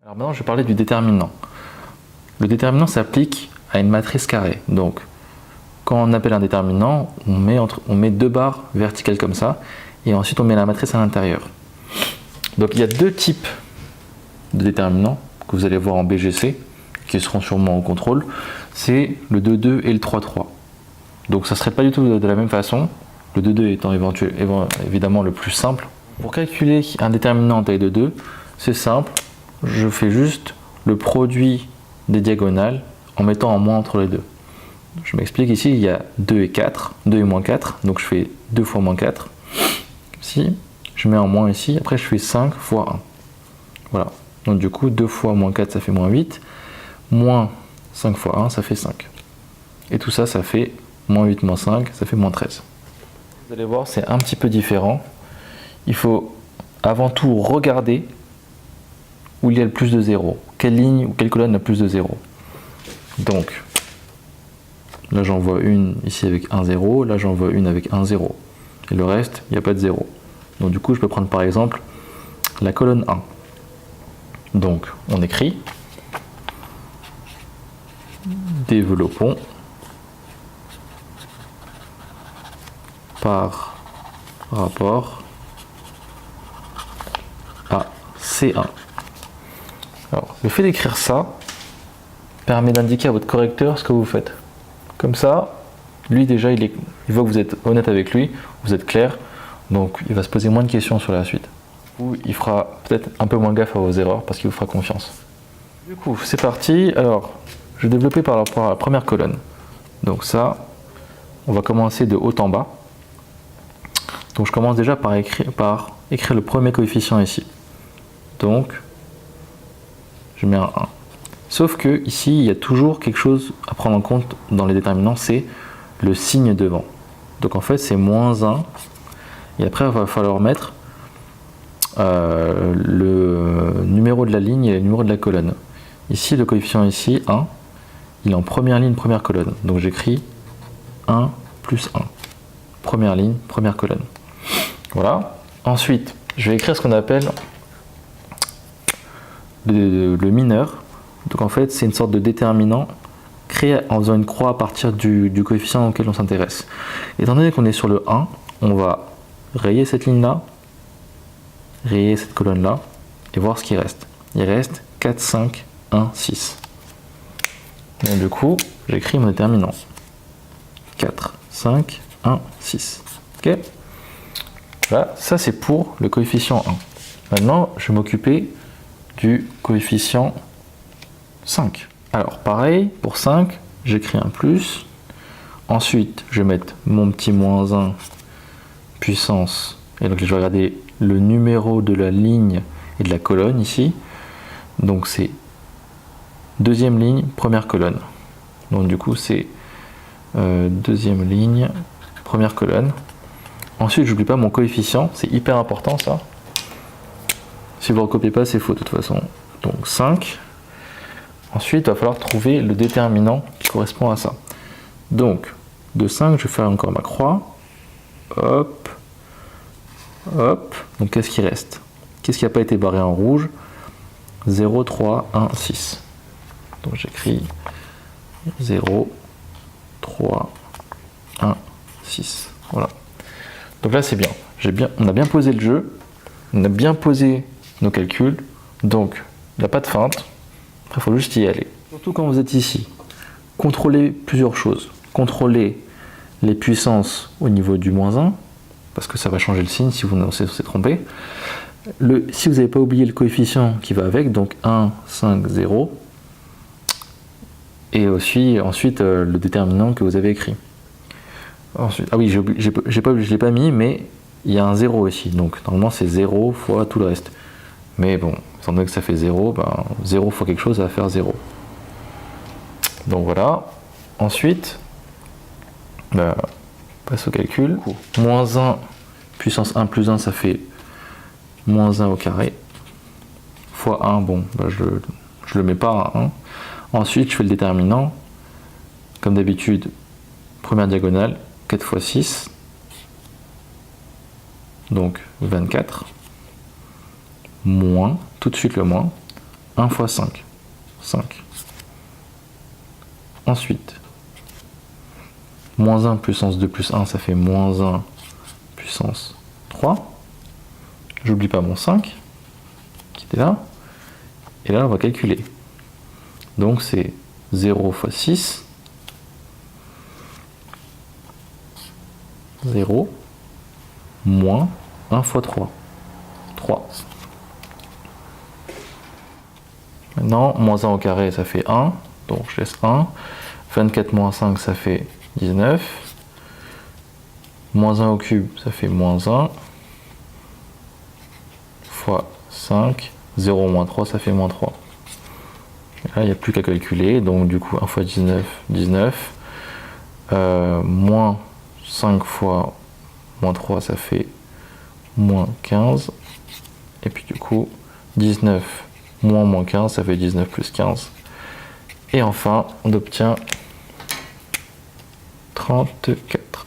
Alors maintenant, je vais parler du déterminant. Le déterminant s'applique à une matrice carrée. Donc, quand on appelle un déterminant, on met deux barres verticales comme ça, et ensuite on met la matrice à l'intérieur. Donc, il y a deux types de déterminants que vous allez voir en BGC, qui seront sûrement au contrôle. C'est le 2,2 et le 3,3. Donc, ça ne serait pas du tout de la même façon. Le 2,2 étant évidemment le plus simple. Pour calculer un déterminant en taille de 2, c'est simple. Je fais juste le produit des diagonales en mettant en moins entre les deux. Je m'explique, ici il y a 2 et 4, 2 et moins 4, donc je fais 2 fois moins 4. Ici, je mets en moins ici, après je fais 5 fois 1. Voilà, donc du coup 2 fois moins 4 ça fait moins 8, moins 5 fois 1 ça fait 5. Et tout ça, ça fait moins 8 moins 5, ça fait moins 13. Vous allez voir, c'est un petit peu différent. Il faut avant tout regarder où il y a le plus de 0. Quelle ligne ou quelle colonne a plus de 0. Donc, là j'en vois une ici avec 1, 0. Là j'en vois une avec 1, 0. Et le reste, il n'y a pas de 0. Donc du coup, je peux prendre par exemple la colonne 1. Donc, on écrit développons par rapport à C1. Alors, le fait d'écrire ça permet d'indiquer à votre correcteur ce que vous faites. Comme ça, lui déjà, il voit que vous êtes honnête avec lui, vous êtes clair, donc il va se poser moins de questions sur la suite. Ou il fera peut-être un peu moins gaffe à vos erreurs parce qu'il vous fera confiance. Du coup, c'est parti. Alors, je vais développer par rapport à la première colonne. Donc ça, on va commencer de haut en bas. Donc je commence déjà par écrire le premier coefficient ici. Donc, je mets un 1. Sauf que ici, il y a toujours quelque chose à prendre en compte dans les déterminants, c'est le signe devant. Donc en fait, c'est moins 1. Et après, il va falloir mettre le numéro de la ligne et le numéro de la colonne. Ici, le coefficient ici, 1, il est en première ligne, première colonne. Donc j'écris 1 plus 1. Première ligne, première colonne. Voilà. Ensuite, je vais écrire ce qu'on appelle le mineur. Donc en fait, c'est une sorte de déterminant créé en faisant une croix à partir du coefficient auquel on s'intéresse. Étant donné qu'on est sur le 1, on va rayer cette ligne-là, rayer cette colonne-là, et voir ce qui reste. Il reste 4, 5, 1, 6. Donc du coup, j'écris mon déterminant. 4, 5, 1, 6. Ok ? Voilà, ça c'est pour le coefficient 1. Maintenant, je vais m'occuper du coefficient 5. Alors pareil, pour 5, j'écris un plus. Ensuite, je vais mettre mon petit moins 1 puissance. Et donc je vais regarder le numéro de la ligne et de la colonne ici. Donc c'est deuxième ligne, première colonne. Donc du coup c'est deuxième ligne, première colonne. Ensuite, je n'oublie pas mon coefficient, c'est hyper important ça. Si vous ne le recopiez pas, c'est faux de toute façon. Donc 5. Ensuite, il va falloir trouver le déterminant qui correspond à ça. Donc, de 5, je vais faire encore ma croix. Hop. Hop. Donc, qu'est-ce qui reste? Qu'est-ce qui n'a pas été barré en rouge? 0, 3, 1, 6. Donc, j'écris 0, 3, 1, 6. Voilà. Donc là, c'est bien. On a bien posé le jeu. On a bien posé nos calculs. Donc, il n'y a pas de feinte. Après, il faut juste y aller. Surtout quand vous êtes ici. Contrôlez plusieurs choses. Contrôlez les puissances au niveau du moins 1, parce que ça va changer le signe si vous s'est trompé. Si vous n'avez pas oublié le coefficient qui va avec, donc 1, 5, 0. Et aussi, ensuite, le déterminant que vous avez écrit. Ensuite, ah oui, je ne l'ai pas mis, mais il y a un 0 ici. Donc, normalement, c'est 0 fois tout le reste. Mais bon, étant donné que ça fait 0, 0 fois quelque chose, ça va faire 0. Donc voilà. Ensuite, passe au calcul. Moins 1 puissance 1 plus 1, ça fait moins 1 au carré. Fois 1, bon, je le mets pas à 1. Ensuite, je fais le déterminant. Comme d'habitude, première diagonale, 4 fois 6. Donc 24. Moins, tout de suite le moins, 1 fois 5. 5. Ensuite, moins 1 puissance 2 plus 1, ça fait moins 1 puissance 3. J'oublie pas mon 5 qui était là. Et là, on va calculer. Donc, c'est 0 fois 6. 0 moins 1 fois 3. 3. Maintenant, moins 1 au carré, ça fait 1. Donc, je laisse 1. 24 moins 5, ça fait 19. Moins 1 au cube, ça fait moins 1. Fois 5. 0 moins 3, ça fait moins 3. Et là, il n'y a plus qu'à calculer. Donc, du coup, 1 fois 19, 19. Moins 5 fois moins 3, ça fait moins 15. Et puis, du coup, 19 moins 15, ça fait 19 plus 15. Et enfin, on obtient 34.